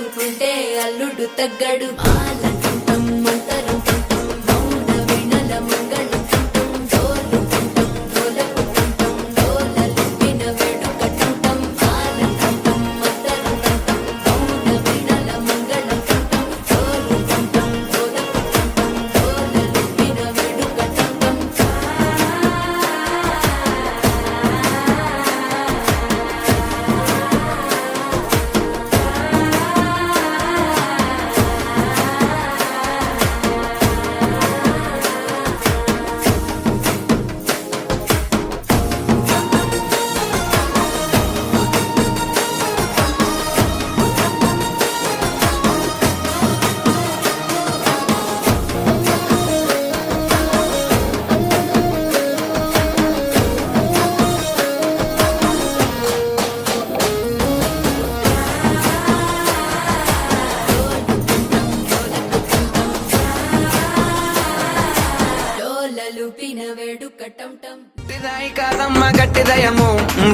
అల్లుకుంటే అల్లుడు తగ్గడు పుట్టిదాయి కాదమ్మ గట్టిదయము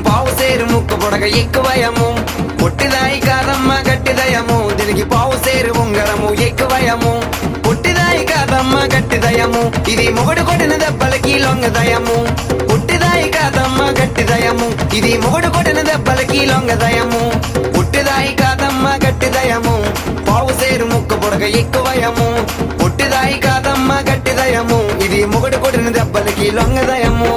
పావు సేరు ముక్కు పొడగ ఎక్కువయము పుట్టిదాయి కాదమ్మ గట్టిదయము దీనికి పావు సేరు ఉంగరము ఎక్కువయము పుట్టిదాయి కాదమ్మ గట్టిదయము ఇది మొగుడు కొట్టిన దెబ్బలకి లొంగదయము పుట్టిదాయి కాదమ్మ గట్టిదయము ఇది మొగుడు కొట్టిన దెబ్బలకి లొంగదయము పుట్టిదాయి కాదమ్మ గట్టిదయము పావు సేరు ముక్కు పొడగ ఎక్కువయము పుట్టిదాయి కాదమ్మ గట్టిదయము ఇది మొగుడు కొట్టిన దెబ్బలకి లొంగదయము